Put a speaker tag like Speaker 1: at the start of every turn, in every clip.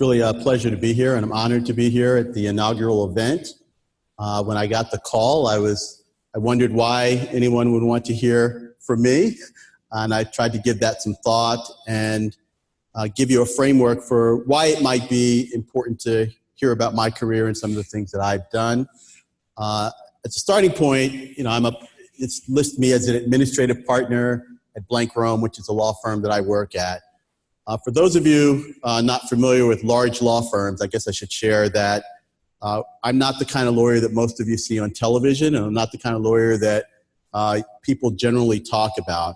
Speaker 1: really a pleasure to be here, and I'm honored to be here at the inaugural event. When I got the call, I wondered why anyone would want to hear from me, and I tried to give that some thought and give you a framework for why it might be important to hear about my career and some of the things that I've done. As a starting point, it's listed me as an administrative partner at Blank Rome, which is a law firm that I work at. For those of you not familiar with large law firms, I guess I should share that I'm not the kind of lawyer that most of you see on television, and I'm not the kind of lawyer that people generally talk about.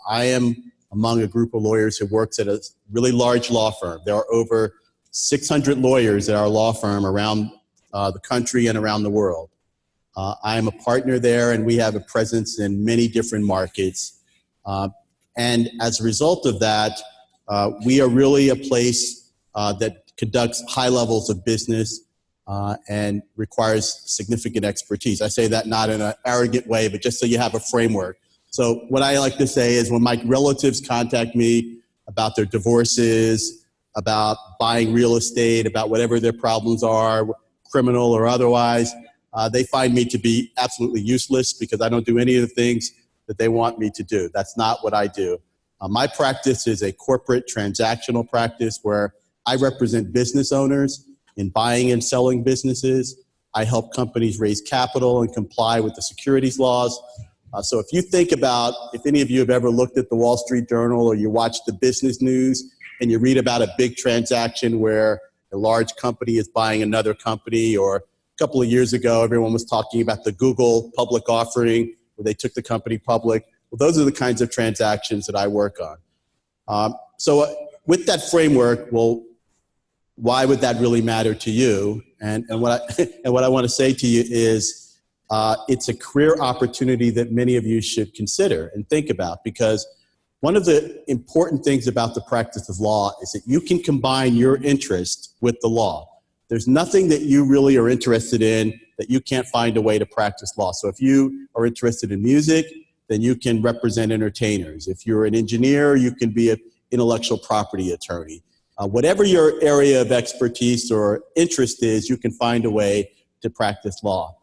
Speaker 1: I am among a group of lawyers who works at a really large law firm. There are over 600 lawyers at our law firm around the country and around the world. I am a partner there, and we have a presence in many different markets. And as a result of that, we are really a place that conducts high levels of business and requires significant expertise. I say that not in an arrogant way, but just so you have a framework. So what I like to say is when my relatives contact me about their divorces, about buying real estate, about whatever their problems are, criminal or otherwise, they find me to be absolutely useless because I don't do any of the things that they want me to do. That's not what I do. My practice is a corporate transactional practice where I represent business owners in buying and selling businesses. I help companies raise capital and comply with the securities laws. So if you think about, if any of you have ever looked at the Wall Street Journal or you watch the business news and you read about a big transaction where a large company is buying another company, or a couple of years ago, everyone was talking about the Google public offering where they took the company public. Well, those are the kinds of transactions that I work on. So with that framework, well, why would that really matter to you? And what I want to say to you is it's a career opportunity that many of you should consider and think about, because one of the important things about the practice of law is that you can combine your interest with the law. There's nothing that you really are interested in that you can't find a way to practice law. So if you are interested in music, then you can represent entertainers. If you're an engineer, you can be an intellectual property attorney. Whatever your area of expertise or interest is, you can find a way to practice law.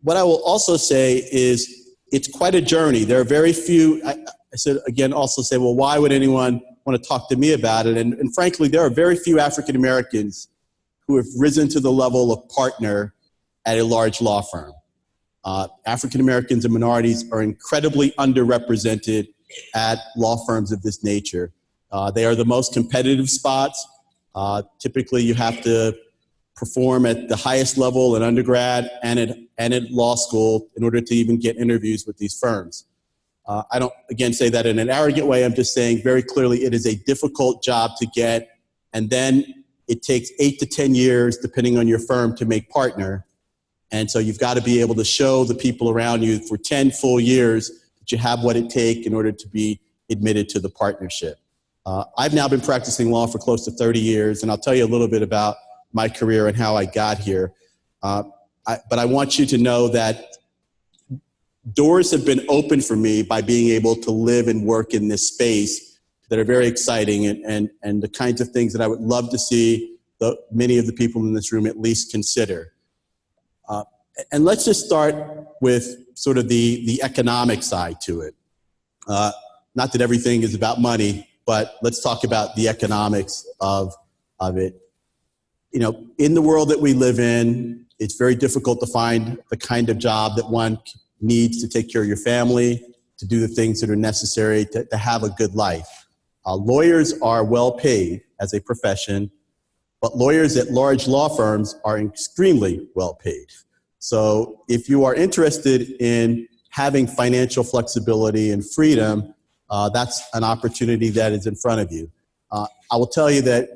Speaker 1: What I will also say is it's quite a journey. There are very few, I said again, also say, well, why would anyone want to talk to me about it? And frankly, there are very few African Americans who have risen to the level of partner at a large law firm. African Americans and minorities are incredibly underrepresented at law firms of this nature. They are the most competitive spots. Typically, you have to perform at the highest level in undergrad and at law school in order to even get interviews with these firms. I don't, again, say that in an arrogant way. I'm just saying very clearly it is a difficult job to get, and then it takes 8 to 10 years, depending on your firm, to make partner. And so you've got to be able to show the people around you for 10 full years that you have what it takes in order to be admitted to the partnership. I've now been practicing law for close to 30 years, and I'll tell you a little bit about my career and how I got here. But I want you to know that doors have been opened for me by being able to live and work in this space that are very exciting and the kinds of things that I would love to see many of the people in this room at least consider. And let's just start with sort of the economic side to it. Not that everything is about money, but let's talk about the economics of it. In the world that we live in, it's very difficult to find the kind of job that one needs to take care of your family, to do the things that are necessary to have a good life. Lawyers are well paid as a profession, but lawyers at large law firms are extremely well paid. So if you are interested in having financial flexibility and freedom, that's an opportunity that is in front of you. I will tell you that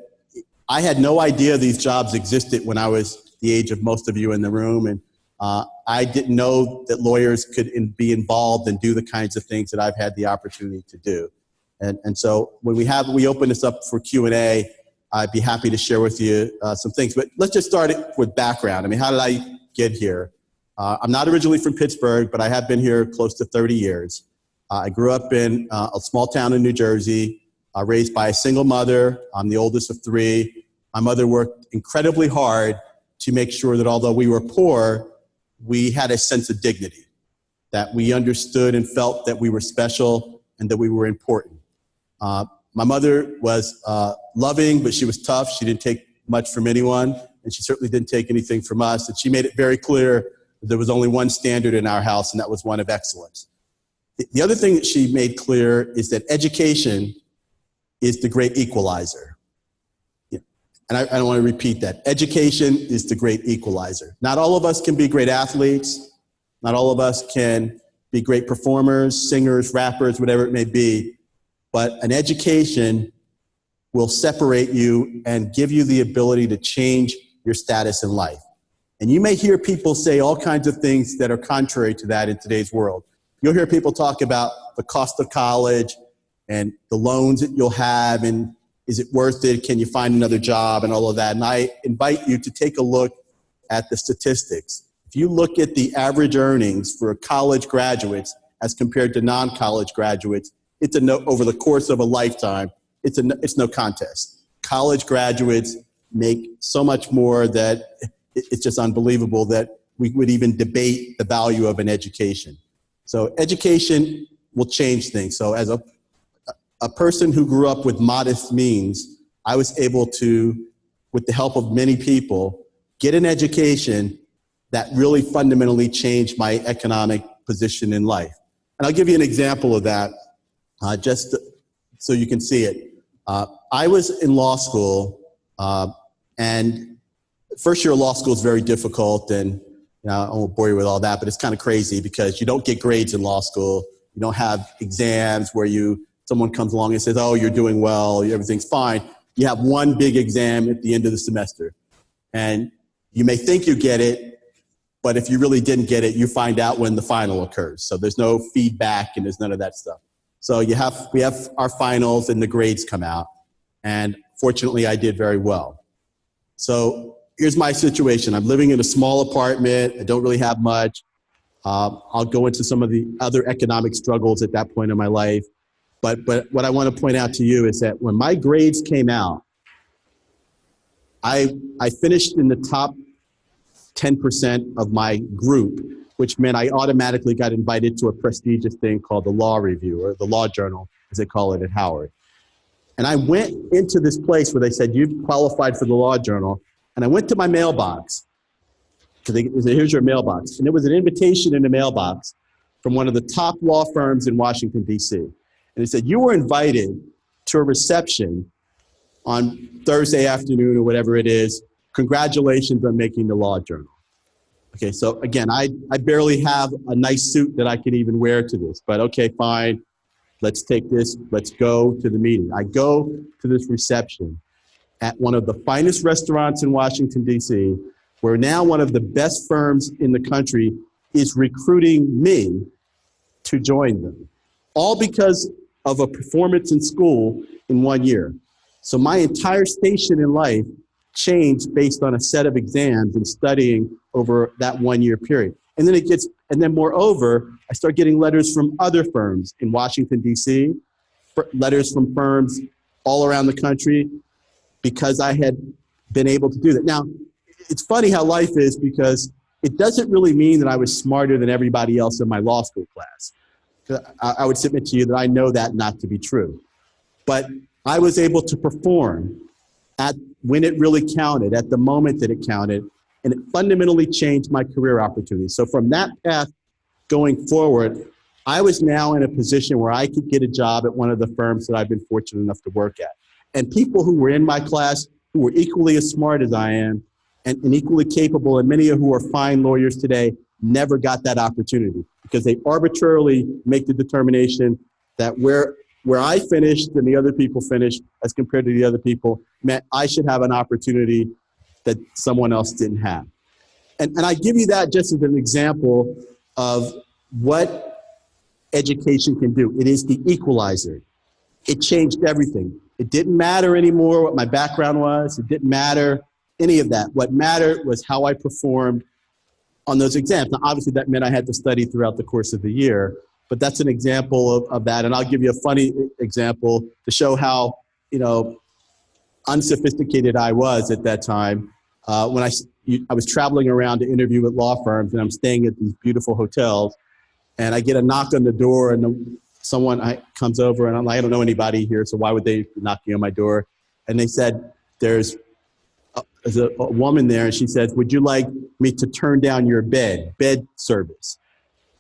Speaker 1: I had no idea these jobs existed when I was the age of most of you in the room, and I didn't know that lawyers could be involved and do the kinds of things that I've had the opportunity to do. And so when we open this up for Q&A, I'd be happy to share with you some things. But let's just start with background. I mean, how did I get here? I'm not originally from Pittsburgh, but I have been here close to 30 years. I grew up in a small town in New Jersey, raised by a single mother. I'm the oldest of three. My mother worked incredibly hard to make sure that although we were poor, we had a sense of dignity, that we understood and felt that we were special and that we were important. My mother was loving, but she was tough. She didn't take much from anyone, and she certainly didn't take anything from us. And she made it very clear that there was only one standard in our house, and that was one of excellence. The other thing that she made clear is that education is the great equalizer. And I don't want to repeat that. Education is the great equalizer. Not all of us can be great athletes. Not all of us can be great performers, singers, rappers, whatever it may be. But an education will separate you and give you the ability to change your status in life. And you may hear people say all kinds of things that are contrary to that in today's world. You'll hear people talk about the cost of college and the loans that you'll have, and is it worth it? Can you find another job and all of that? And I invite you to take a look at the statistics. If you look at the average earnings for college graduates as compared to non-college graduates, it's over the course of a lifetime, it's no contest. College graduates make so much more that it's just unbelievable that we would even debate the value of an education. So education will change things. So as a person who grew up with modest means, I was able to, with the help of many people, get an education that really fundamentally changed my economic position in life. And I'll give you an example of that, just so you can see it. I was in law school, and first year of law school is very difficult, and I won't bore you with all that, but it's kind of crazy because you don't get grades in law school. You don't have exams where someone comes along and says, oh, you're doing well, everything's fine. You have one big exam at the end of the semester. And you may think you get it, but if you really didn't get it, you find out when the final occurs. So there's no feedback and there's none of that stuff. So we have our finals and the grades come out. And fortunately, I did very well. So here's my situation. I'm living in a small apartment. I don't really have much. I'll go into some of the other economic struggles at that point in my life. But what I want to point out to you is that when my grades came out, I finished in the top 10% of my group, which meant I automatically got invited to a prestigious thing called the Law Review, or the Law Journal, as they call it at Howard. And I went into this place where they said, you've qualified for the Law Journal. And I went to my mailbox, because they said, here's your mailbox. And there was an invitation in the mailbox from one of the top law firms in Washington, D.C. And it said, you were invited to a reception on Thursday afternoon or whatever it is. Congratulations on making the Law Journal. Okay, so again, I barely have a nice suit that I could even wear to this, but okay, fine. Let's take this, let's go to the meeting. I go to this reception at one of the finest restaurants in Washington, D.C., where now one of the best firms in the country is recruiting me to join them, all because of a performance in school in 1 year. So my entire station in life changed based on a set of exams and studying over that 1 year period. And then moreover, I start getting letters from other firms in Washington, D.C., letters from firms all around the country, because I had been able to do that. Now, it's funny how life is, because it doesn't really mean that I was smarter than everybody else in my law school class. I would submit to you that I know that not to be true. But I was able to perform when it really counted, at the moment that it counted, and it fundamentally changed my career opportunities. So from that path going forward, I was now in a position where I could get a job at one of the firms that I've been fortunate enough to work at. And people who were in my class who were equally as smart as I am and equally capable, and many of who are fine lawyers today, never got that opportunity, because they arbitrarily make the determination that where I finished and the other people finished as compared to the other people meant I should have an opportunity that someone else didn't have. And I give you that just as an example of what education can do. It is the equalizer. It changed everything. It didn't matter anymore what my background was. It didn't matter any of that. What mattered was how I performed on those exams. Now, obviously, that meant I had to study throughout the course of the year, but that's an example of that. And I'll give you a funny example to show how, unsophisticated I was at that time, when I was traveling around to interview with law firms, and I'm staying at these beautiful hotels, and I get a knock on the door, and someone comes over, and I'm like, I don't know anybody here, so why would they be knocking on my door? And they said, there's a woman there, and she says, would you like me to turn down your bed service?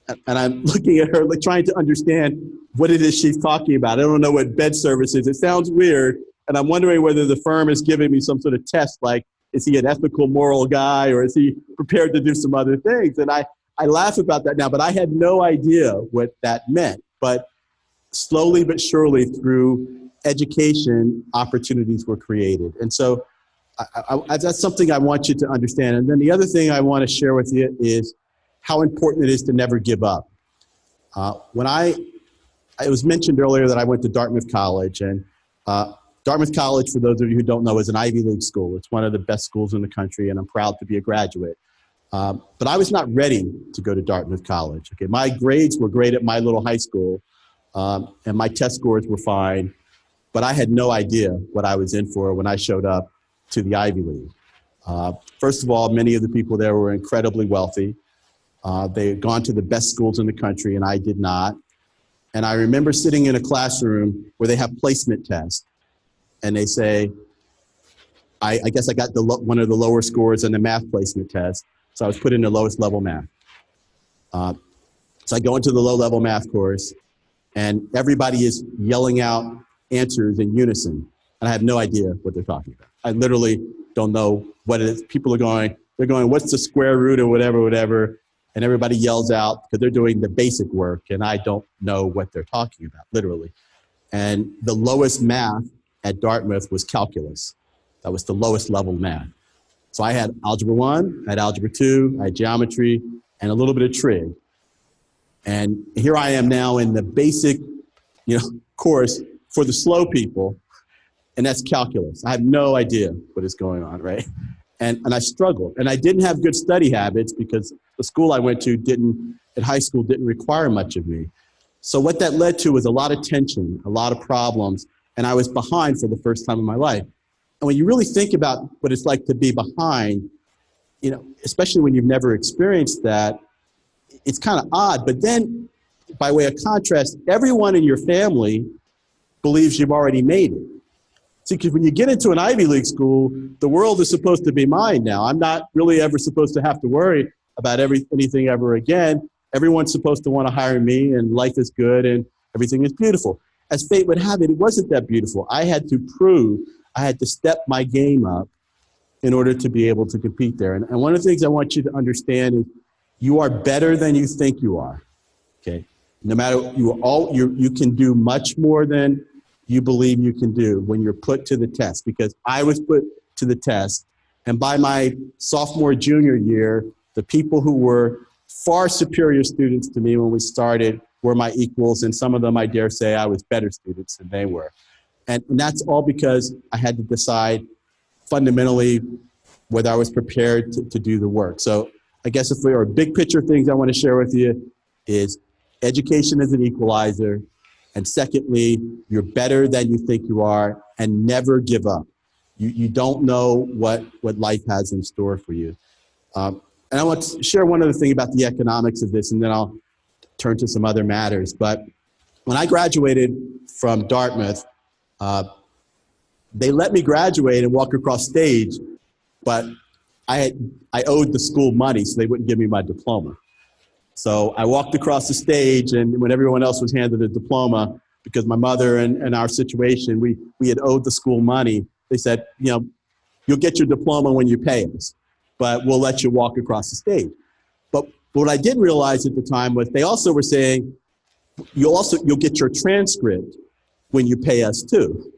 Speaker 1: And I'm looking at her, like, trying to understand what it is she's talking about. I don't know what bed service is. It sounds weird. And I'm wondering whether the firm is giving me some sort of test, like, is he an ethical, moral guy, or is he prepared to do some other things? And I laugh about that now, but I had no idea what that meant. But slowly but surely, through education, opportunities were created. And so that's something I want you to understand. And then the other thing I want to share with you is how important it is to never give up. It was mentioned earlier that I went to Dartmouth College, and Dartmouth College, for those of you who don't know, is an Ivy League school. It's one of the best schools in the country, and I'm proud to be a graduate. But I was not ready to go to Dartmouth College. Okay, my grades were great at my little high school, and my test scores were fine, but I had no idea what I was in for when I showed up to the Ivy League. First of all, many of the people there were incredibly wealthy. They had gone to the best schools in the country, and I did not. And I remember sitting in a classroom where they have placement tests, and they say, I guess I got one of the lower scores on the math placement test, so I was put in the lowest level math. So I go into the low level math course, and everybody is yelling out answers in unison, and I have no idea what they're talking about. I literally don't know what it is. People are going, what's the square root or whatever, and everybody yells out because they're doing the basic work, and I don't know what they're talking about, literally. And the lowest math at Dartmouth was calculus. That was the lowest level math. So I had algebra 1, I had algebra 2, I had geometry, and a little bit of trig. And here I am now in the basic, course for the slow people, and that's calculus. I have no idea what is going on, right? And I struggled. And I didn't have good study habits because the school I went to at high school didn't require much of me. So what that led to was a lot of tension, a lot of problems, and I was behind for the first time in my life. And when you really think about what it's like to be behind, especially when you've never experienced that, it's kind of odd. But then, by way of contrast, everyone in your family believes you've already made it. See, because when you get into an Ivy League school, the world is supposed to be mine now. I'm not really ever supposed to have to worry about anything ever again. Everyone's supposed to want to hire me, and life is good, and everything is beautiful. As fate would have it, it wasn't that beautiful. I had to step my game up in order to be able to compete there. And one of the things I want you to understand is you are better than you think you are, okay? No matter, you can do much more than you believe you can do when you're put to the test, because I was put to the test. And by my sophomore, junior year, the people who were far superior students to me when we started were my equals, and some of them, I dare say, I was better students than they were. And that's all because I had to decide fundamentally whether I was prepared to do the work. So I guess if there are big picture things I want to share with you is education is an equalizer. And secondly, you're better than you think you are, and never give up. You don't know what life has in store for you. And I want to share one other thing about the economics of this, and then I'll turn to some other matters. But when I graduated from Dartmouth, they let me graduate and walk across stage, but I owed the school money, so they wouldn't give me my diploma. So I walked across the stage, and when everyone else was handed a diploma, because my mother and our situation, we had owed the school money, they said, you'll get your diploma when you pay us, but we'll let you walk across the stage. But what I didn't realize at the time was they also were saying, you'll get your transcript when you pay us too.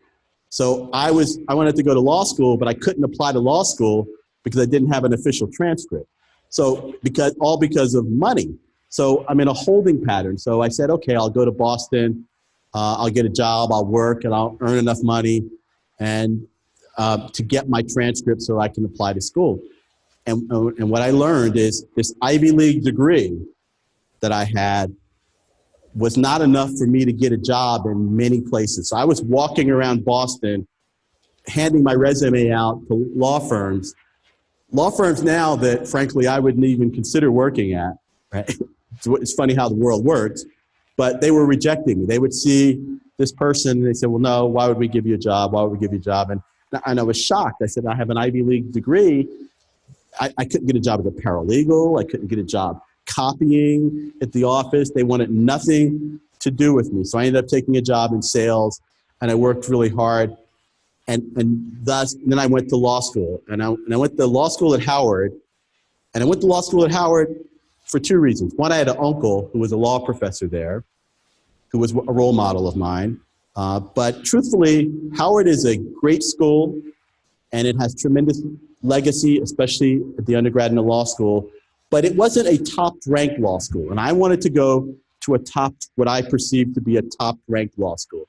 Speaker 1: So I wanted to go to law school, but I couldn't apply to law school because I didn't have an official transcript. So because of money. So I'm in a holding pattern. So I said, okay, I'll go to Boston, I'll get a job, I'll work, and I'll earn enough money and to get my transcript so I can apply to school. And what I learned is this Ivy League degree that I had was not enough for me to get a job in many places. So I was walking around Boston handing my resume out to law firms now that, frankly, I wouldn't even consider working at, right? It's funny how the world works, but they were rejecting me. They would see this person and they said, well, no, why would we give you a job? Why would we give you a job? And I was shocked. I said, I have an Ivy League degree. I couldn't get a job as a paralegal. I couldn't get a job copying at the office. They wanted nothing to do with me. So I ended up taking a job in sales, and I worked really hard. And then I went to law school. And I went to law school at Howard. And I went to law school at Howard for two reasons. One, I had an uncle who was a law professor there, who was a role model of mine. But truthfully, Howard is a great school, and it has tremendous legacy, especially at the undergrad and the law school. But it wasn't a top-ranked law school. And I wanted to go to what I perceived to be a top-ranked law school.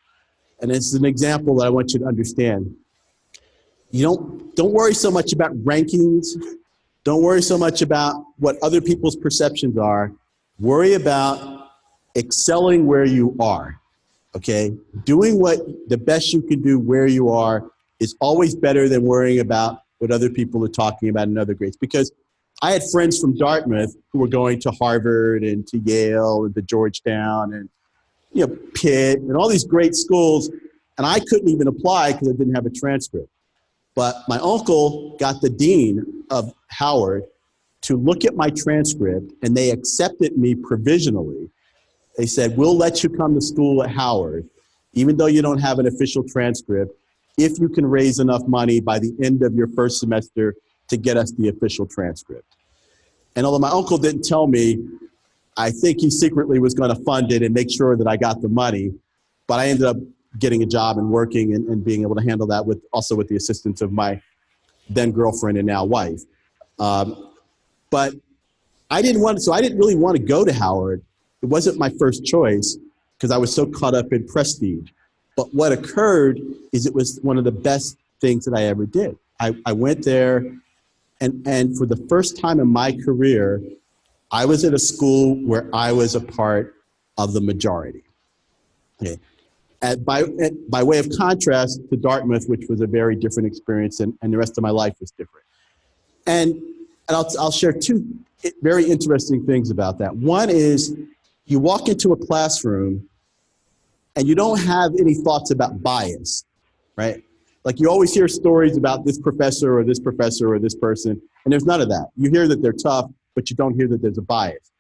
Speaker 1: And it's an example that I want you to understand. You don't worry so much about rankings. Don't worry so much about what other people's perceptions are. Worry about excelling where you are, okay? Doing the best you can do where you are is always better than worrying about what other people are talking about in other grades. Because I had friends from Dartmouth who were going to Harvard and to Yale and to Georgetown and Pitt and all these great schools, and I couldn't even apply because I didn't have a transcript. But my uncle got the dean of Howard to look at my transcript, and they accepted me provisionally. They said, we'll let you come to school at Howard, even though you don't have an official transcript, if you can raise enough money by the end of your first semester to get us the official transcript. And although my uncle didn't tell me, I think he secretly was going to fund it and make sure that I got the money. But I ended up getting a job and working and being able to handle that also with the assistance of my then girlfriend and now wife. But I didn't really want to go to Howard. It wasn't my first choice because I was so caught up in prestige. But what occurred is it was one of the best things that I ever did. I went there, and for the first time in my career, I was at a school where I was a part of the majority. Okay. By way of contrast to Dartmouth, which was a very different experience, and the rest of my life was different. And I'll share two very interesting things about that. One is you walk into a classroom and you don't have any thoughts about bias, right? Like you always hear stories about this professor or this professor or this person, and there's none of that. You hear that they're tough, but you don't hear that there's a bias.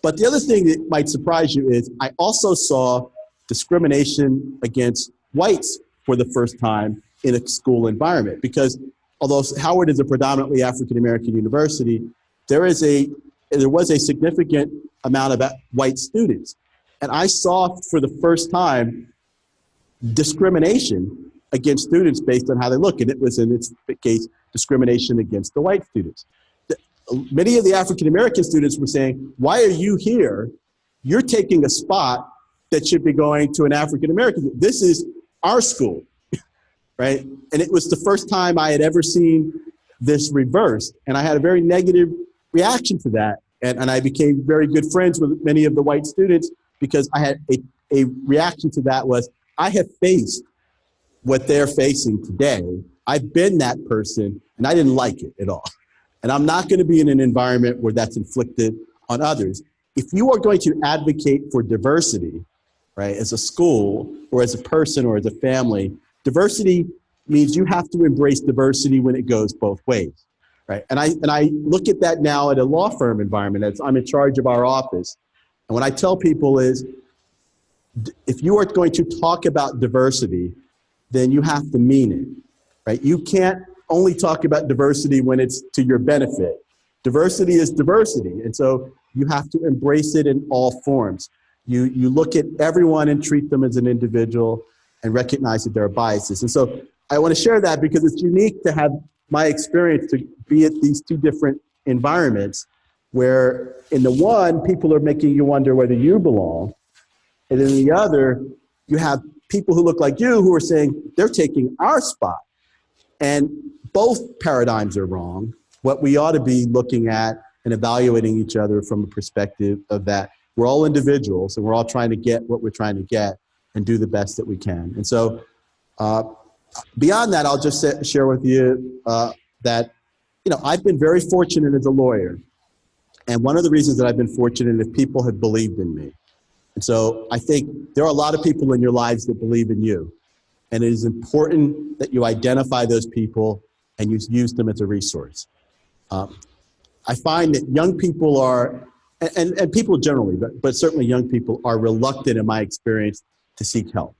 Speaker 1: But the other thing that might surprise you is I also saw discrimination against whites for the first time in a school environment, because although Howard is a predominantly African-American university, there was a significant amount of white students. And I saw for the first time discrimination against students based on how they look. And it was, in its case, discrimination against the white students. Many of the African-American students were saying, why are you here? You're taking a spot that should be going to an African-American. This is our school, right? And it was the first time I had ever seen this reversed. And I had a very negative reaction to that. And I became very good friends with many of the white students because I had a reaction to that was, I have faced what they're facing today. I've been that person, and I didn't like it at all. And I'm not going to be in an environment where that's inflicted on others. If you are going to advocate for diversity, right, as a school or as a person or as a family, diversity means you have to embrace diversity when it goes both ways, right? And I look at that now at a law firm environment as I'm in charge of our office. And what I tell people is, if you are going to talk about diversity, then you have to mean it, right? You can't only talk about diversity when it's to your benefit. Diversity is diversity. And so you have to embrace it in all forms. You look at everyone and treat them as an individual and recognize that there are biases. And so I want to share that because it's unique to have my experience to be at these two different environments where in the one, people are making you wonder whether you belong. And in the other, you have people who look like you who are saying they're taking our spot. And both paradigms are wrong. What we ought to be looking at and evaluating each other from a perspective of that we're all individuals and we're all trying to get what we're trying to get and do the best that we can. And so Beyond that, I'll just share with you that, I've been very fortunate as a lawyer. And one of the reasons that I've been fortunate is people have believed in me. And so I think there are a lot of people in your lives that believe in you. And it is important that you identify those people and you use them as a resource. I find that young people are, and people generally, but certainly young people are reluctant, in my experience, to seek help.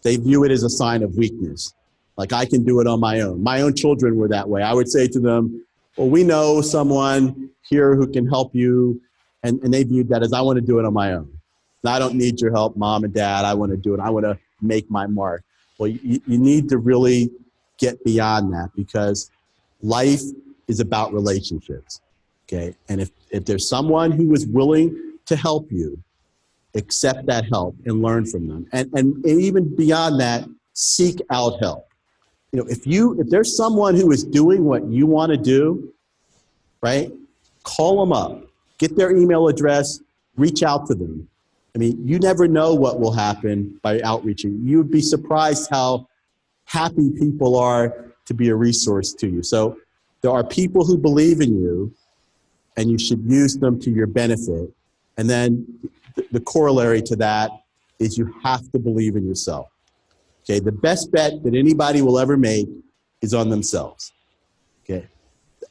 Speaker 1: They view it as a sign of weakness. Like, I can do it on my own. My own children were that way. I would say to them, well, we know someone here who can help you. And they viewed that as, I want to do it on my own. And I don't need your help, mom and dad. I want to do it. I want to make my mark. Well, you need to really get beyond that, because life is about relationships, okay? And if there's someone who is willing to help you, accept that help and learn from them. And even beyond that, seek out help. If there's someone who is doing what you want to do, right, call them up, get their email address, reach out to them. I mean, you never know what will happen by outreaching. You would be surprised how happy people are to be a resource to you. So there are people who believe in you, and you should use them to your benefit. And then the corollary to that is you have to believe in yourself. Okay, the best bet that anybody will ever make is on themselves. Okay,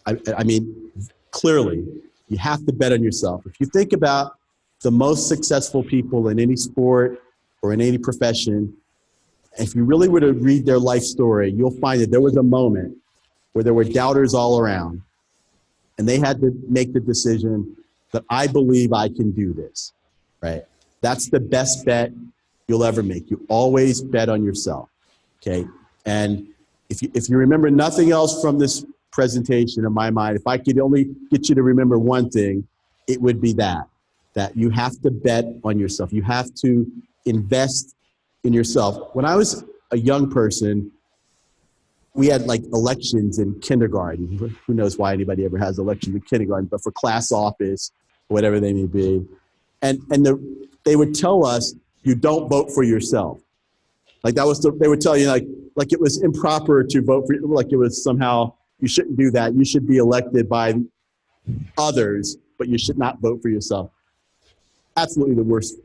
Speaker 1: I mean, clearly, you have to bet on yourself. If you think about the most successful people in any sport or in any profession, if you really were to read their life story, you'll find that there was a moment where there were doubters all around, and they had to make the decision that, I believe I can do this, right? That's the best bet you'll ever make. You always bet on yourself, okay? And if you remember nothing else from this presentation, in my mind, if I could only get you to remember one thing, it would be that you have to bet on yourself. You have to invest in yourself. When I was a young person, we had like elections in kindergarten. Who knows why anybody ever has elections in kindergarten, but for class office, whatever they may be. And they would tell us, you don't vote for yourself. Like that was, they would tell you like it was improper to vote for, like it was somehow, you shouldn't do that. You should be elected by others, but you should not vote for yourself. Absolutely the worst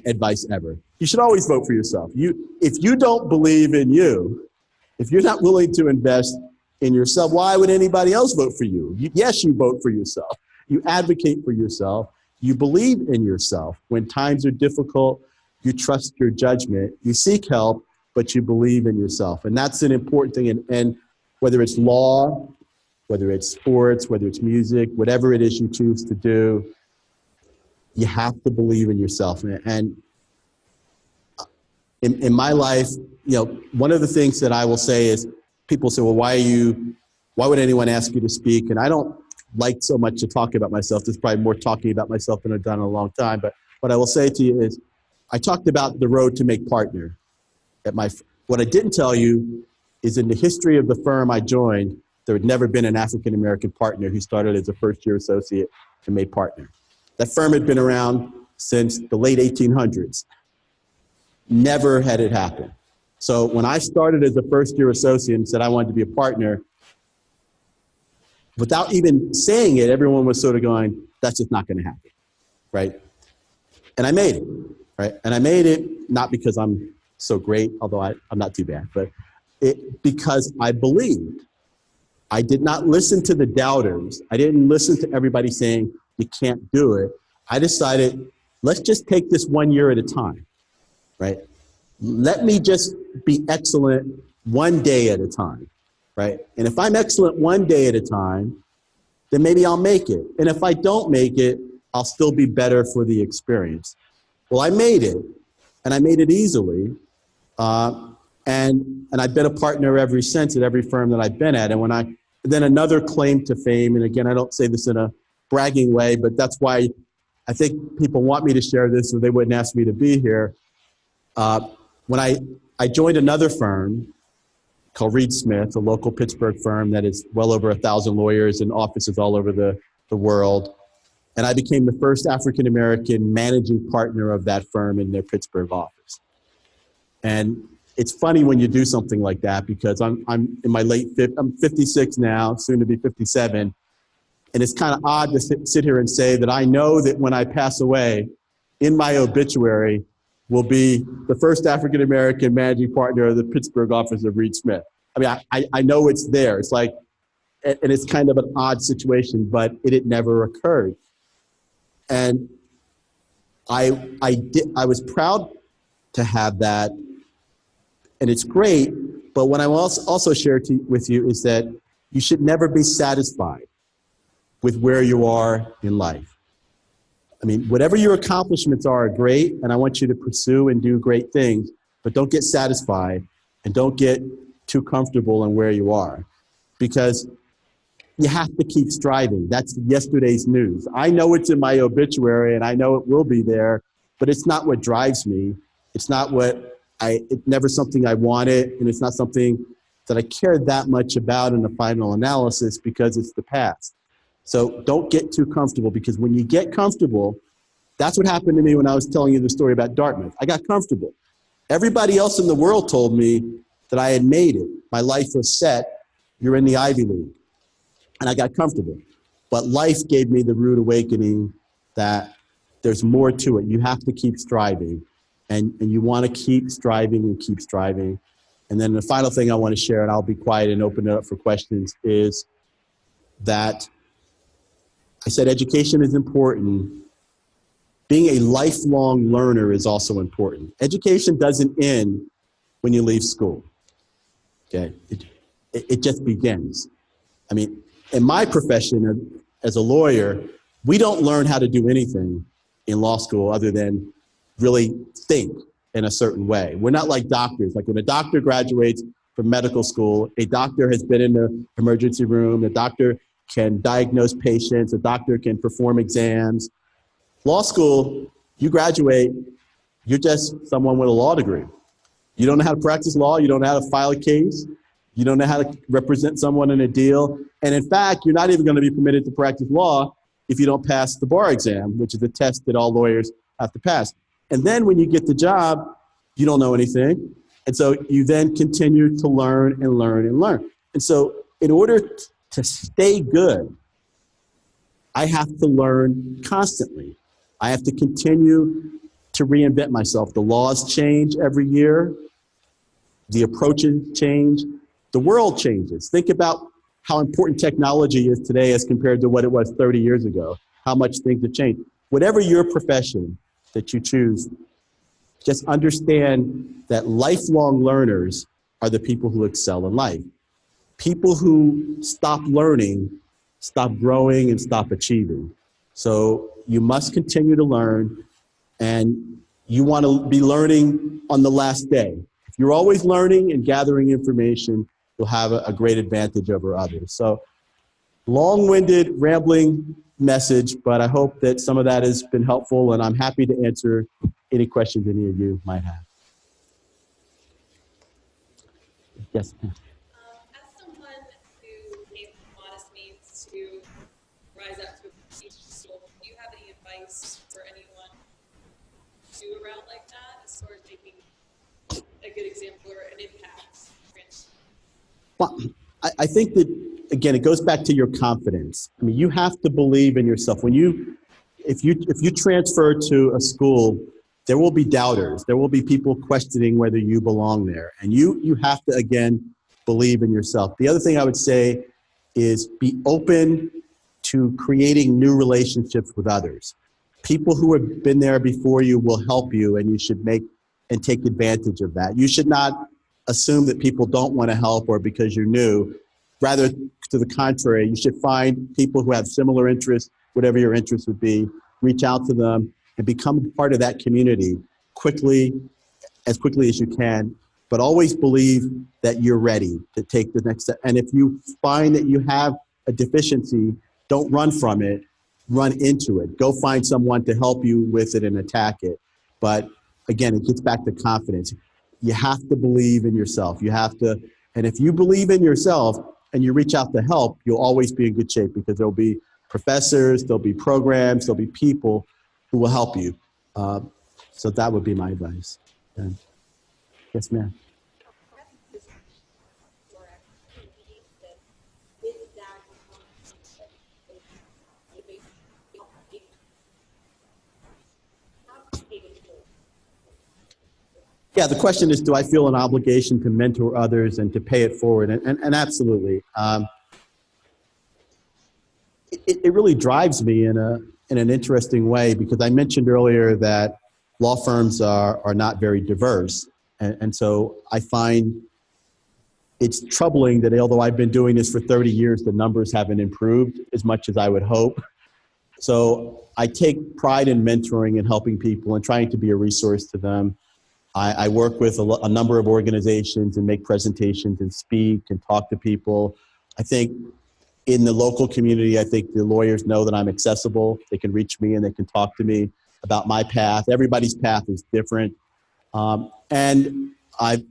Speaker 1: advice ever. You should always vote for yourself. If you don't believe in you, if you're not willing to invest in yourself, why would anybody else vote for you? Yes, you vote for yourself. You advocate for yourself. You believe in yourself. When times are difficult, you trust your judgment. You seek help, but you believe in yourself. And that's an important thing. And whether it's law, whether it's sports, whether it's music, whatever it is you choose to do, you have to believe in yourself. And in my life, one of the things that I will say is, people say, well, why would anyone ask you to speak? And I don't like so much to talk about myself. There's probably more talking about myself than I've done in a long time. But what I will say to you is, I talked about the road to make partner. What I didn't tell you is, in the history of the firm I joined, there had never been an African-American partner who started as a first-year associate and made partner. That firm had been around since the late 1800s. Never had it happened. So when I started as a first-year associate and said I wanted to be a partner, without even saying it, everyone was sort of going, that's just not going to happen, right? And I made it, right? And I made it not because I'm so great, although I'm not too bad, but because I believed. I did not listen to the doubters. I didn't listen to everybody saying, you can't do it. I decided, let's just take this 1 year at a time, right? Let me just be excellent one day at a time, right? And if I'm excellent one day at a time, then maybe I'll make it. And if I don't make it, I'll still be better for the experience. Well, I made it, and I made it easily. And I've been a partner ever since at every firm that I've been at. And then another claim to fame, and again, I don't say this in a bragging way, but that's why I think people want me to share this, or they wouldn't ask me to be here. When I joined another firm called Reed Smith, a local Pittsburgh firm that is well over 1,000 lawyers and offices all over the world. And I became the first African-American managing partner of that firm in their Pittsburgh office. And it's funny when you do something like that, because I'm in my I'm 56 now, soon to be 57. And it's kind of odd to sit here and say that I know that when I pass away, in my obituary will be the first African-American managing partner of the Pittsburgh office of Reed Smith. I mean, I know it's there. It's like, and it's kind of an odd situation, but it never occurred. And I was proud to have that, and it's great. But what I also share with you is that you should never be satisfied with where you are in life. I mean, whatever your accomplishments are great, and I want you to pursue and do great things, but don't get satisfied and don't get too comfortable in where you are, because you have to keep striving. That's yesterday's news. I know it's in my obituary and I know it will be there, but it's not what drives me. It's not it's never something I wanted, and it's not something that I care that much about in the final analysis, because it's the past. So don't get too comfortable, because when you get comfortable, that's what happened to me when I was telling you the story about Dartmouth. I got comfortable. Everybody else in the world told me that I had made it. My life was set. You're in the Ivy League. And I got comfortable. But life gave me the rude awakening that there's more to it. You have to keep striving. And you want to keep striving and keep striving. And then the final thing I want to share, and I'll be quiet and open it up for questions, is that I said education is important. Being a lifelong learner is also important. Education doesn't end when you leave school. Okay, it just begins. I mean, in my profession as a lawyer, we don't learn how to do anything in law school other than really think in a certain way. We're not like doctors. Like when a doctor graduates from medical school, a doctor has been in the emergency room, a doctor can diagnose patients, a doctor can perform exams. Law school, you graduate, you're just someone with a law degree. You don't know how to practice law, you don't know how to file a case, you don't know how to represent someone in a deal. And in fact, you're not even going to be permitted to practice law if you don't pass the bar exam, which is a test that all lawyers have to pass. And then when you get the job, you don't know anything. And so you then continue to learn and learn and learn. And so in order to stay good, I have to learn constantly. I have to continue to reinvent myself. The laws change every year. The approaches change. The world changes. Think about how important technology is today as compared to what it was 30 years ago, how much things have changed. Whatever your profession that you choose, just understand that lifelong learners are the people who excel in life. People who stop learning, stop growing, and stop achieving. So you must continue to learn, and you want to be learning on the last day. If you're always learning and gathering information, you'll have a great advantage over others. So long-winded, rambling message, but I hope that some of that has been helpful, and I'm happy to answer any questions any of you might have. Yes, ma'am.
Speaker 2: As someone who came from modest means to rise up to a prestigious role, do you have any advice for anyone to do around like that, as far as making a good example or an impact?
Speaker 1: Well, I think that, again, it goes back to your confidence. I mean, you have to believe in yourself. If you transfer to a school, there will be doubters. There will be people questioning whether you belong there. And you have to, again, believe in yourself. The other thing I would say is be open to creating new relationships with others. People who have been there before you will help you, and you should make and take advantage of that. You should not assume that people don't want to help or because you're new. Rather, to the contrary, you should find people who have similar interests, whatever your interests would be, reach out to them and become part of that community as quickly as you can, but always believe that you're ready to take the next step. And if you find that you have a deficiency, don't run from it, run into it. Go find someone to help you with it and attack it. But again, it gets back to confidence. You have to believe in yourself. You have to, and if you believe in yourself and you reach out to help, you'll always be in good shape, because there'll be professors, there'll be programs, there'll be people who will help you. So that would be my advice. And yes, ma'am. Yeah, the question is, do I feel an obligation to mentor others and to pay it forward? And absolutely. It really drives me in an interesting way, because I mentioned earlier that law firms are not very diverse. And so I find it's troubling that although I've been doing this for 30 years, the numbers haven't improved as much as I would hope. So I take pride in mentoring and helping people and trying to be a resource to them. I work with a number of organizations and make presentations and speak and talk to people. I think in the local community, I think the lawyers know that I'm accessible. They can reach me and they can talk to me about my path. Everybody's path is different. And I'm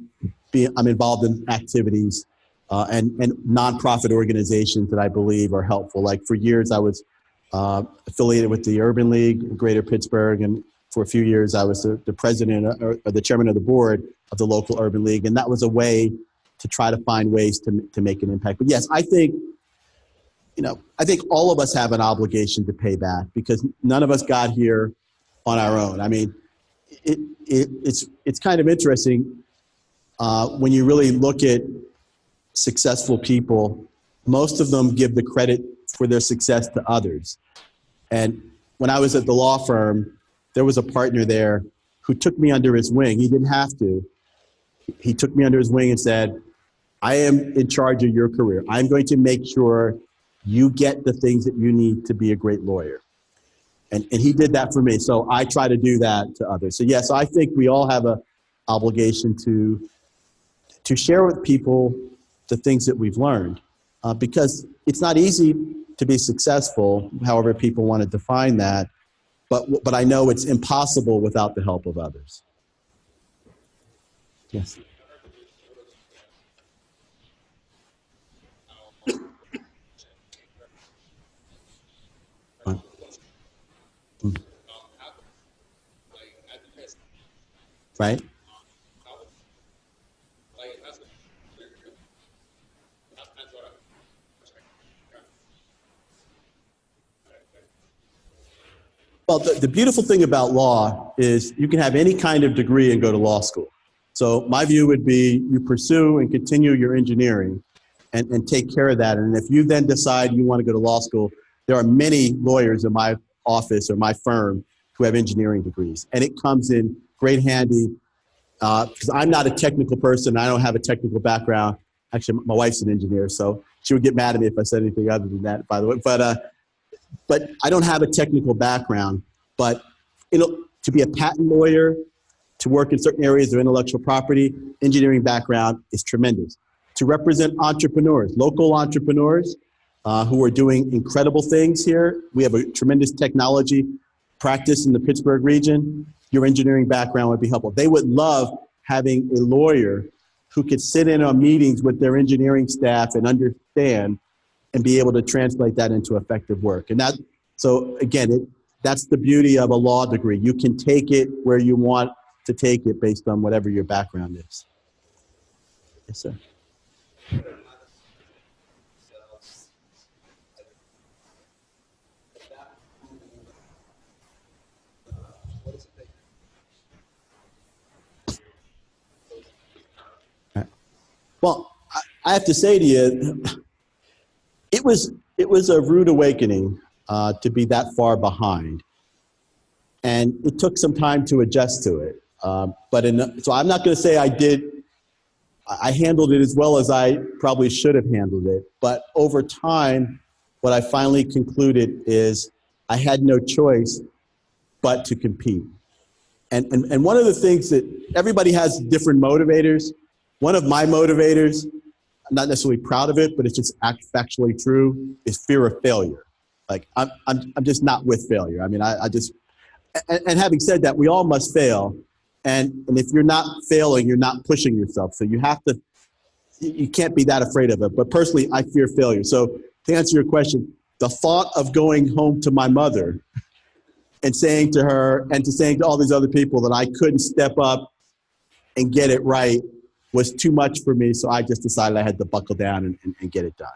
Speaker 1: involved in activities and nonprofit organizations that I believe are helpful. Like for years, I was affiliated with the Urban League in Greater Pittsburgh, and for a few years, I was the president or the chairman of the board of the local Urban League, and that was a way to try to find ways to make an impact. But yes, I think all of us have an obligation to pay back, because none of us got here on our own. I mean, it's kind of interesting when you really look at successful people. Most of them give the credit for their success to others. And when I was at the law firm, there was a partner there who took me under his wing. He didn't have to. He took me under his wing and said, I am in charge of your career. I'm going to make sure you get the things that you need to be a great lawyer. And he did that for me. So I try to do that to others. So yes, I think we all have an obligation to share with people the things that we've learned, because it's not easy to be successful, however people want to define that. But I know it's impossible without the help of others. Yes. Right? Well, the beautiful thing about law is you can have any kind of degree and go to law school. So my view would be you pursue and continue your engineering and take care of that. And if you then decide you want to go to law school, there are many lawyers in my office or my firm who have engineering degrees. And it comes in great handy because I'm not a technical person. I don't have a technical background. Actually, my wife's an engineer, so she would get mad at me if I said anything other than that, by the way. But I don't have a technical background. But to be a patent lawyer, to work in certain areas of intellectual property, engineering background is tremendous. To represent entrepreneurs, local entrepreneurs who are doing incredible things here. We have a tremendous technology practice in the Pittsburgh region. Your engineering background would be helpful. They would love having a lawyer who could sit in on meetings with their engineering staff and understand and be able to translate that into effective work. And so again, that's the beauty of a law degree. You can take it where you want to take it based on whatever your background is. Yes, sir. Well, I have to say to you, it was a rude awakening to be that far behind, and it took some time to adjust to it. So I'm not going to say I handled it as well as I probably should have handled it. But over time, what I finally concluded is I had no choice but to compete. And one of the things that everybody has different motivators. One of my motivators, I'm not necessarily proud of it, but it's just factually true, is fear of failure. Like I'm just not with failure. I mean, and having said that, we all must fail. And if you're not failing, you're not pushing yourself. So you can't be that afraid of it. But personally, I fear failure. So to answer your question, the thought of going home to my mother and saying to her and saying to all these other people that I couldn't step up and get it right was too much for me. So I just decided I had to buckle down and get it done.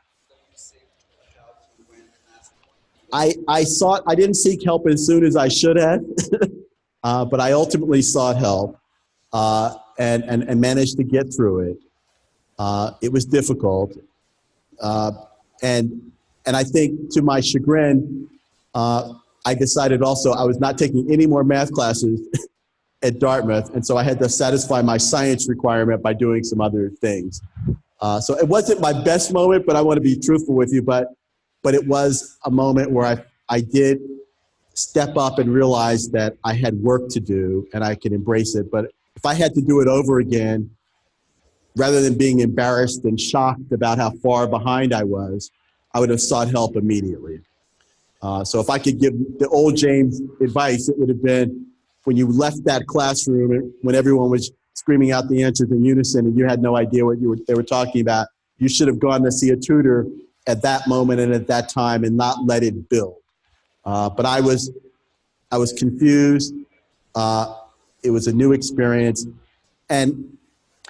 Speaker 1: I didn't seek help as soon as I should have, but I ultimately sought help. and managed to get through it. It was difficult. And I think to my chagrin, I decided also I was not taking any more math classes at Dartmouth. And so I had to satisfy my science requirement by doing some other things. So it wasn't my best moment, but I want to be truthful with you. But it was a moment where I did step up and realize that I had work to do and I could embrace it. But if I had to do it over again, rather than being embarrassed and shocked about how far behind I was, I would have sought help immediately. So if I could give the old James advice, it would have been when you left that classroom, when everyone was screaming out the answers in unison and you had no idea what they were talking about, you should have gone to see a tutor at that moment and at that time and not let it build. But I was confused. It was a new experience, and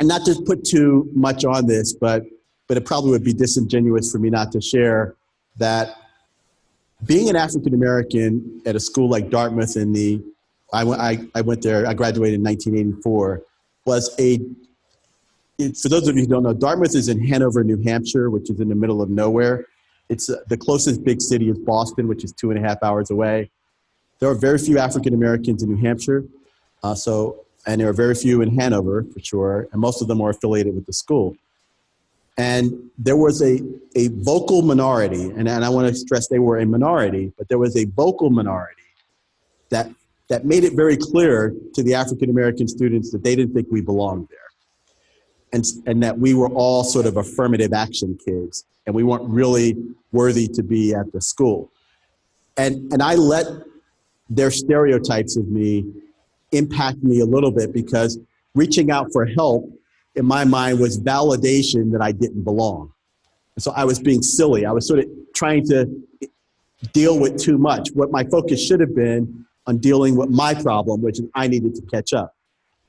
Speaker 1: not to put too much on this, but it probably would be disingenuous for me not to share that being an African American at a school like Dartmouth I went there. I graduated in 1984. For those of you who don't know, Dartmouth is in Hanover, New Hampshire, which is in the middle of nowhere. It's the closest big city is Boston, which is 2.5 hours away. There are very few African Americans in New Hampshire, and there are very few in Hanover for sure, and most of them are affiliated with the school. And there was a vocal minority, and I want to stress they were a minority, but there was a vocal minority that made it very clear to the African American students that they didn't think we belonged there, and that we were all sort of affirmative action kids, and we weren't really worthy to be at the school. And I let their stereotypes of me impact me a little bit, because reaching out for help in my mind was validation that I didn't belong. And so I was being silly. I was sort of trying to deal with too much. What my focus should have been on dealing with my problem, which is I needed to catch up.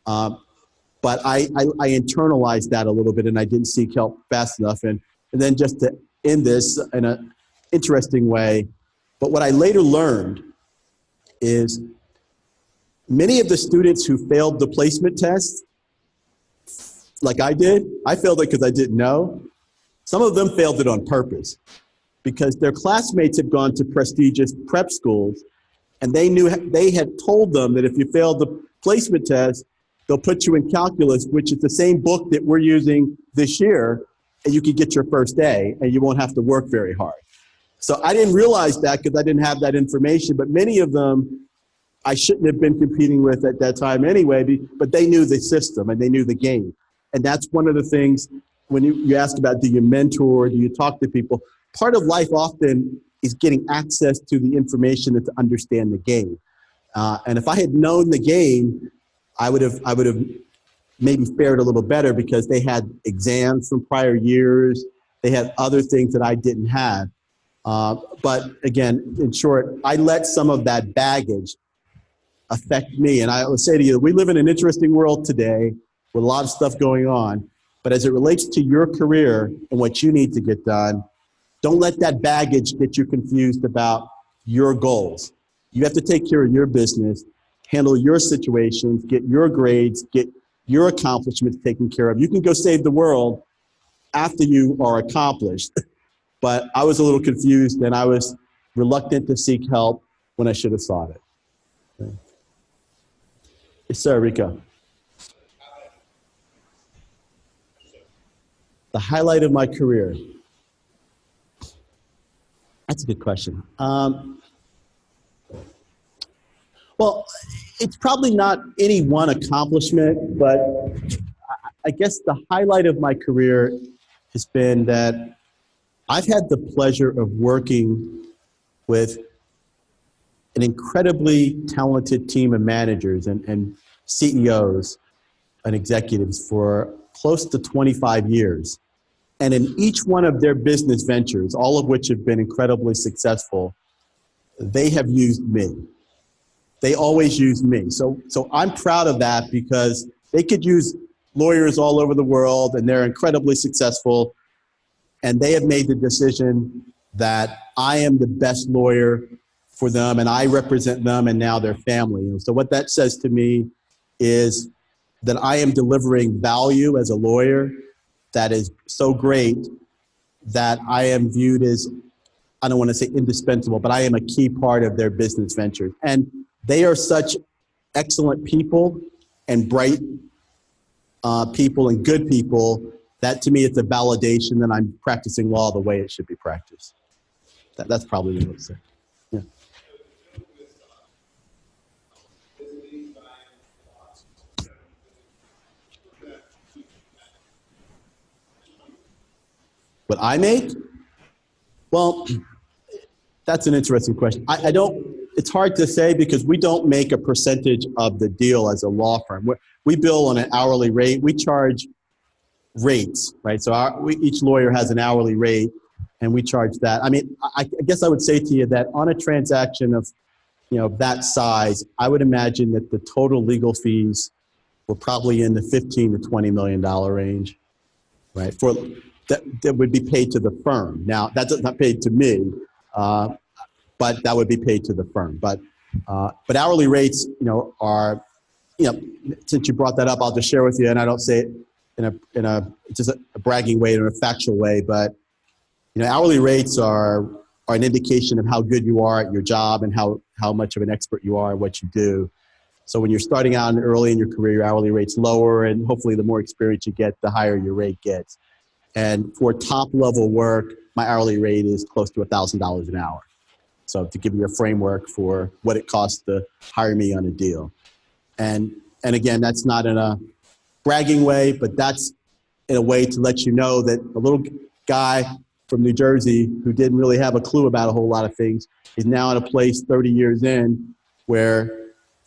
Speaker 1: But I internalized that a little bit, and I didn't seek help fast enough. And then just to end this in an interesting way, but what I later learned is many of the students who failed the placement test, like I did, I failed it because I didn't know. Some of them failed it on purpose because their classmates had gone to prestigious prep schools, and they had told them that if you failed the placement test, they'll put you in calculus, which is the same book that we're using this year, and you can get your first A and you won't have to work very hard. So I didn't realize that because I didn't have that information, but many of them I shouldn't have been competing with at that time anyway, but they knew the system and they knew the game. And that's one of the things when you ask about, do you mentor, do you talk to people? Part of life often is getting access to the information and to understand the game. And if I had known the game, I would have maybe fared a little better because they had exams from prior years. They had other things that I didn't have. But again, in short, I let some of that baggage affect me. And I will say to you, we live in an interesting world today with a lot of stuff going on. But as it relates to your career and what you need to get done, don't let that baggage get you confused about your goals. You have to take care of your business, handle your situations, get your grades, get your accomplishments taken care of. You can go save the world after you are accomplished. But I was a little confused and I was reluctant to seek help when I should have sought it. Okay. Yes, sir, Rico. The highlight of my career. That's a good question. Well, it's probably not any one accomplishment, but I guess the highlight of my career has been that I've had the pleasure of working with an incredibly talented team of managers and CEOs and executives for close to 25 years. And in each one of their business ventures, all of which have been incredibly successful, they have used me. They always use me. So I'm proud of that because they could use lawyers all over the world and they're incredibly successful. And they have made the decision that I am the best lawyer for them and I represent them and now their family. And so what that says to me is that I am delivering value as a lawyer that is so great that I am viewed as, I don't want to say indispensable, but I am a key part of their business venture. And they are such excellent people and bright people and good people that to me it's a validation that I'm practicing law the way it should be practiced. That's probably what I would say. Yeah. What I make? Well, that's an interesting question. I don't, it's hard to say because we don't make a percentage of the deal as a law firm. We bill on an hourly rate. We charge rates, right? So each lawyer has an hourly rate and we charge that. I mean, I guess I would say to you that on a transaction of, that size, I would imagine that the total legal fees were probably in the $15 to $20 million range, right? That would be paid to the firm. Now, that's not paid to me, but that would be paid to the firm. But hourly rates, are, since you brought that up, I'll just share with you, and I don't say it in a just a bragging way or a factual way, but hourly rates are an indication of how good you are at your job and how much of an expert you are at what you do. So when you're starting out early in your career, your hourly rate's lower, and hopefully the more experience you get, the higher your rate gets. And for top level work, my hourly rate is close to $1,000 an hour. So to give you a framework for what it costs to hire me on a deal. And again, that's not in a bragging way, but that's in a way to let you know that a little guy from New Jersey who didn't really have a clue about a whole lot of things is now in a place 30 years in where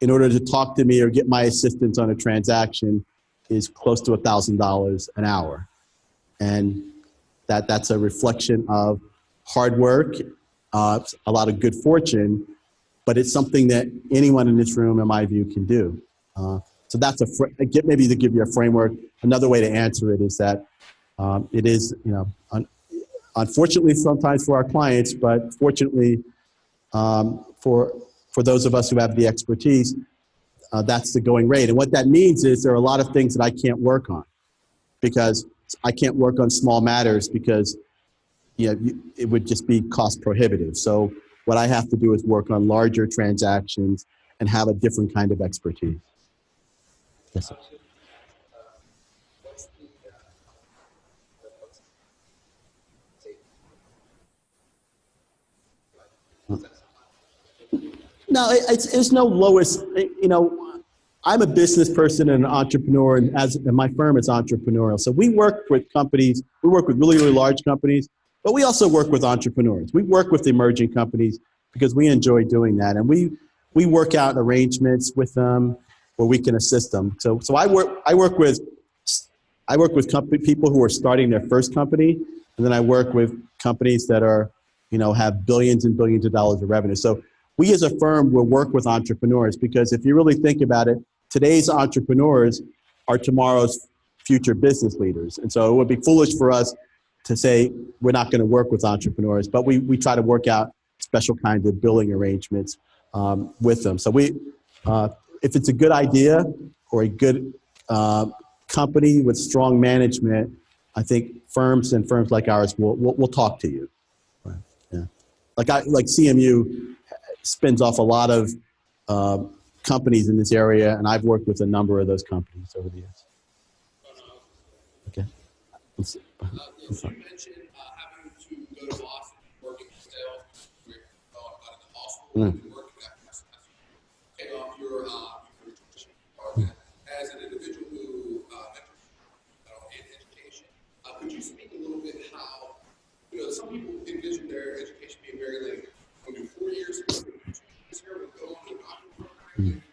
Speaker 1: in order to talk to me or get my assistance on a transaction is close to $1,000 an hour. And that's a reflection of hard work, a lot of good fortune, but it's something that anyone in this room, in my view, can do. So that's maybe to give you a framework. Another way to answer it is that it is, unfortunately sometimes for our clients, but fortunately for those of us who have the expertise, that's the going rate. And what that means is there are a lot of things that I can't work on because I can't work on small matters because it would just be cost prohibitive. So what I have to do is work on larger transactions and have a different kind of expertise. Yes, sir. No, it's no lowest, I'm a business person and an entrepreneur, and my firm is entrepreneurial. So we work with companies, we work with really, really large companies, but we also work with entrepreneurs. We work with emerging companies because we enjoy doing that. And we work out arrangements with them where we can assist them. So I work with people who are starting their first company, and then I work with companies that are, have billions and billions of dollars of revenue. So we as a firm will work with entrepreneurs because if you really think about it, today's entrepreneurs are tomorrow's future business leaders. And so it would be foolish for us to say we're not going to work with entrepreneurs, but we try to work out special kinds of billing arrangements with them. So if it's a good idea or a good company with strong management, I think firms like ours will talk to you. Right. Yeah. Like CMU spins off a lot of companies in this area, and I've worked with a number of those companies over the years. Okay.
Speaker 3: You mentioned having to go to Boston, working in sales, we're out of the hospital, working at take off your as an individual who in education. Could you speak a little bit how, some people envision their education being very linear. We'll do 4 years here, we'll do 2 years here, we'll go on to a doctorate program.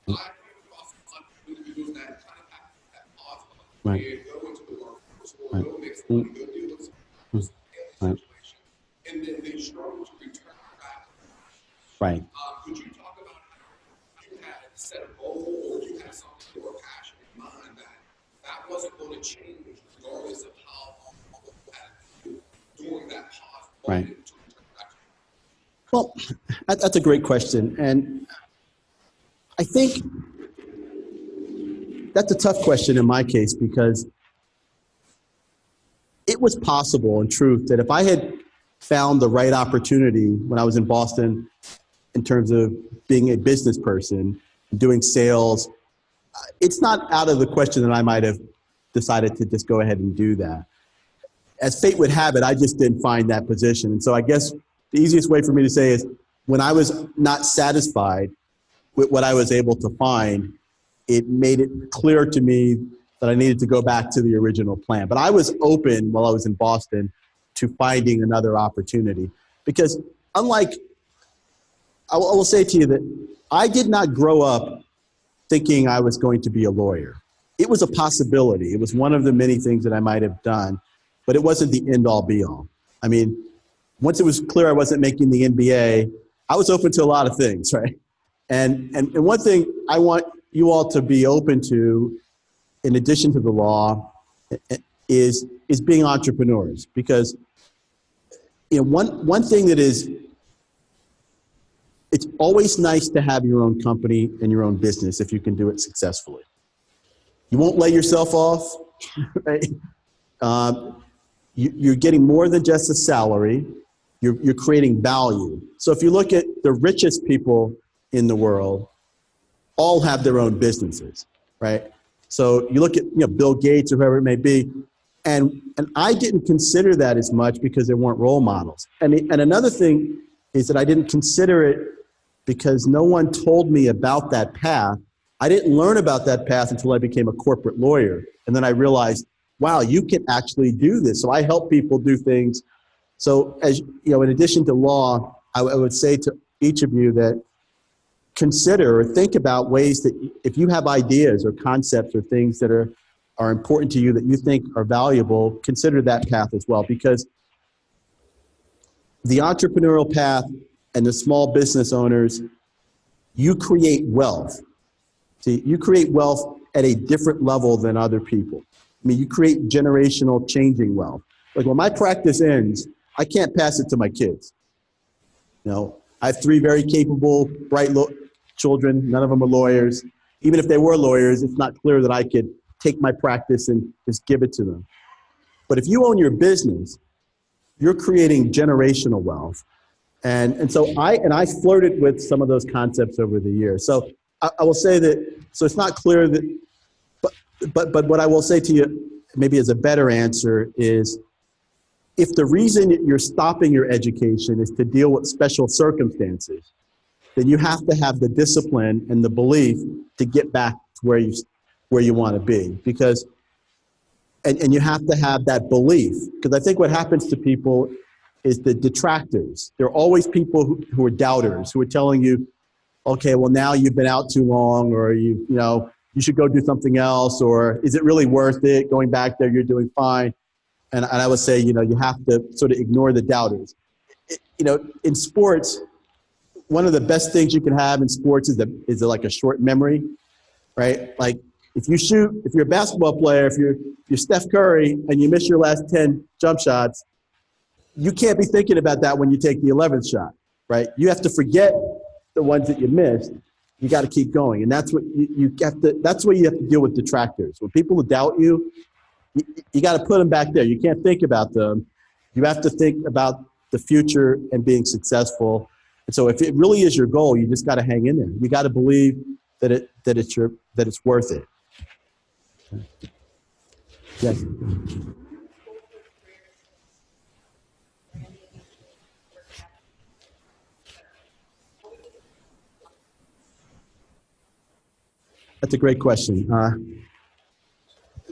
Speaker 3: I came across a lot of individuals that kind of have that pause and go into the workforce or go make some money, go deal with some daily situation, and then they struggle to return back.
Speaker 1: Right.
Speaker 3: Could you talk about how you had set a goal or you had something or a passion in mind that wasn't going to change regardless of how long you had to do during that pause?
Speaker 1: Right. Well, that's a great question. And I think that's a tough question in my case, because it was possible in truth that if I had found the right opportunity when I was in Boston in terms of being a business person, doing sales, it's not out of the question that I might have decided to just go ahead and do that. As fate would have it, I just didn't find that position. And so I guess the easiest way for me to say is when I was not satisfied with what I was able to find, it made it clear to me that I needed to go back to the original plan. But I was open while I was in Boston to finding another opportunity, because unlike, I will say to you that I did not grow up thinking I was going to be a lawyer. It was a possibility. It was one of the many things that I might have done, but it wasn't the end all be all. I mean, once it was clear I wasn't making the MBA, I was open to a lot of things, right? And one thing I want you all to be open to, in addition to the law, is being entrepreneurs. Because one thing that is, it's always nice to have your own company and your own business if you can do it successfully. You won't lay yourself off, right? You're getting more than just a salary. You're creating value. So if you look at the richest people in the world, all have their own businesses, right? So you look at Bill Gates or whoever it may be, and I didn't consider that as much because they weren't role models. And another thing is that I didn't consider it because no one told me about that path. I didn't learn about that path until I became a corporate lawyer. And then I realized, wow, you can actually do this. So I help people do things. So as you know, in addition to law, I would say to each of you that consider or think about ways that if you have ideas or concepts or things that are important to you that you think are valuable, consider that path as well. Because the entrepreneurial path and the small business owners, you create wealth. See, you create wealth at a different level than other people. I mean, you create generational changing wealth. Like when my practice ends, I can't pass it to my kids. I have 3 very capable, bright children. None of them are lawyers. Even if they were lawyers, it's not clear that I could take my practice and just give it to them. But if you own your business, you're creating generational wealth. And so I flirted with some of those concepts over the years. So I will say that, so it's not clear that, but what I will say to you, maybe as a better answer, is if the reason you're stopping your education is to deal with special circumstances, then you have to have the discipline and the belief to get back to where you want to be. Because, and you have to have that belief, because I think what happens to people is the detractors. There are always people who are doubters, who are telling you, okay, well now you've been out too long, or you should go do something else, or is it really worth it going back there? You're doing fine. And I would say, you have to sort of ignore the doubters. In sports, one of the best things you can have in sports is like a short memory, right? Like if you're a basketball player, if you're Steph Curry and you miss your last 10 jump shots, you can't be thinking about that when you take the 11th shot, right? You have to forget the ones that you missed. You got to keep going. And that's what that's where you have to deal with detractors. When people doubt you, you got to put them back there. You can't think about them. You have to think about the future and being successful. And so if it really is your goal, you just got to hang in there. You got to believe that it's worth it. Yes. That's a great question.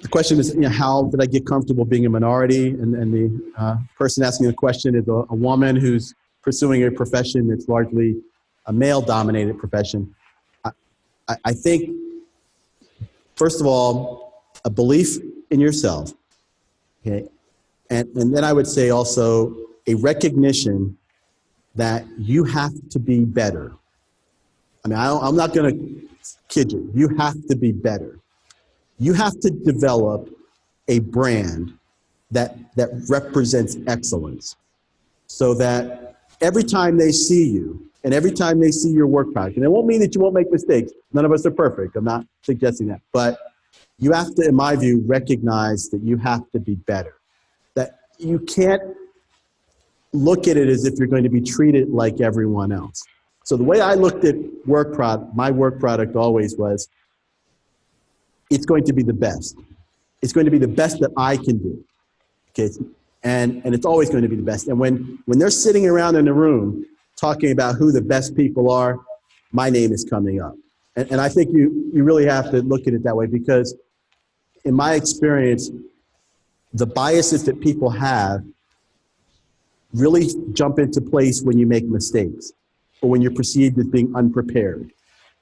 Speaker 1: The question is, how did I get comfortable being a minority? And the person asking the question is a woman who's pursuing a profession that's largely a male-dominated profession. I think, first of all, a belief in yourself, okay? And then I would say also a recognition that you have to be better. I mean, I'm not going to kid you. You have to be better. You have to develop a brand that represents excellence, so that every time they see you and every time they see your work product, and it won't mean that you won't make mistakes. None of us are perfect. I'm not suggesting that. But you have to, in my view, recognize that you have to be better. That you can't look at it as if you're going to be treated like everyone else. So the way I looked at my work product always was, it's going to be the best. It's going to be the best that I can do. Okay, and it's always going to be the best. And when they're sitting around in the room talking about who the best people are, my name is coming up. And I think you really have to look at it that way, because in my experience, the biases that people have really jump into place when you make mistakes or when you're perceived as being unprepared.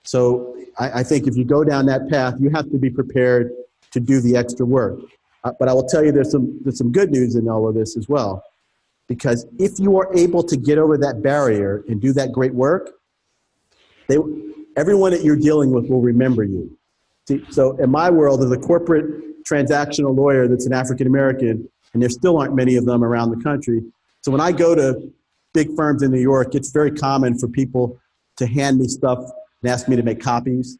Speaker 1: So I think if you go down that path, you have to be prepared to do the extra work. But I will tell you there's some good news in all of this as well, because if you are able to get over that barrier and do that great work, everyone that you're dealing with will remember you. See, so in my world, as a corporate transactional lawyer that's an African American, and there still aren't many of them around the country, so when I go to big firms in New York, it's very common for people to hand me stuff and ask me to make copies,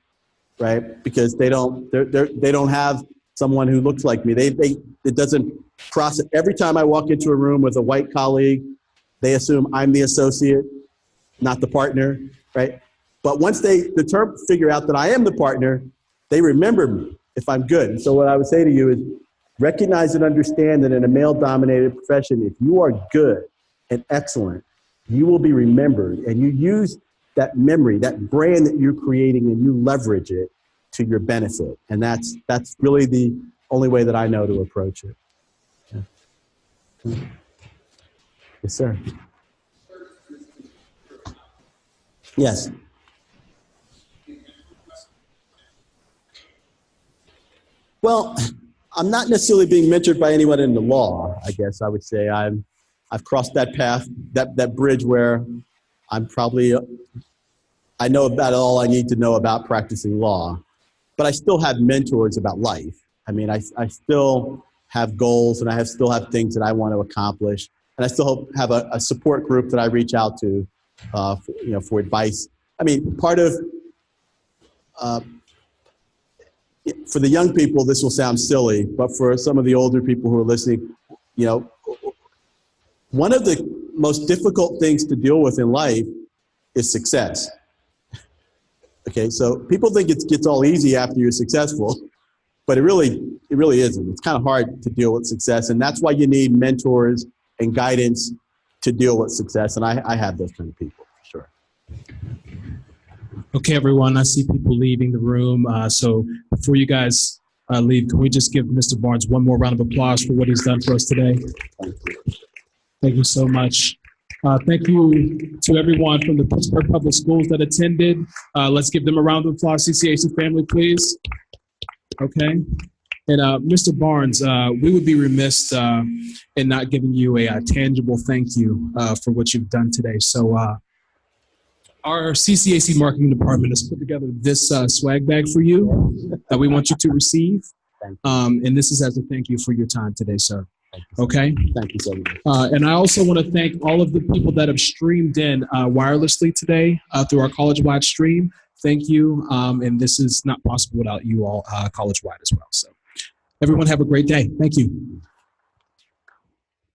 Speaker 1: right? Because they don't have someone who looks like me. It doesn't process. Every time I walk into a room with a white colleague, they assume I'm the associate, not the partner, right? But once they figure out that I am the partner, they remember me if I'm good. And so what I would say to you is, recognize and understand that in a male-dominated profession, if you are good and excellent, you will be remembered, and you use that memory, that brand that you're creating, and you leverage it to your benefit. And that's really the only way that I know to approach it. Yeah. Yes, sir. Yes. Well, I'm not necessarily being mentored by anyone in the law, I guess I would say. I've crossed that path, that bridge where I'm probably, I know about all I need to know about practicing law, but I still have mentors about life. I mean, I still have goals, and I still have things that I want to accomplish, and I still have a support group that I reach out to, for advice. I mean, part of, for the young people, this will sound silly, but for some of the older people who are listening, one of the most difficult things to deal with in life is success. Okay, so people think it gets all easy after you're successful, but it really isn't. It's kind of hard to deal with success, and that's why you need mentors and guidance to deal with success, and I have those kind of people, for sure.
Speaker 4: Okay, everyone, I see people leaving the room. So before you guys leave, can we just give Mr. Barnes one more round of applause for what he's done for us today? Thank you so much. Thank you to everyone from the Pittsburgh Public Schools that attended. Let's give them a round of applause. CCAC family, please. Okay. And Mr. Barnes, we would be remiss in not giving you a tangible thank you for what you've done today. So our CCAC marketing department has put together this swag bag for you that we want you to receive. And this is as a thank you for your time today, sir. Okay.
Speaker 1: Thank you so much.
Speaker 4: And I also want to thank all of the people that have streamed in wirelessly today through our college-wide stream. Thank you. And this is not possible without you all college-wide as well. So everyone have a great day. Thank you.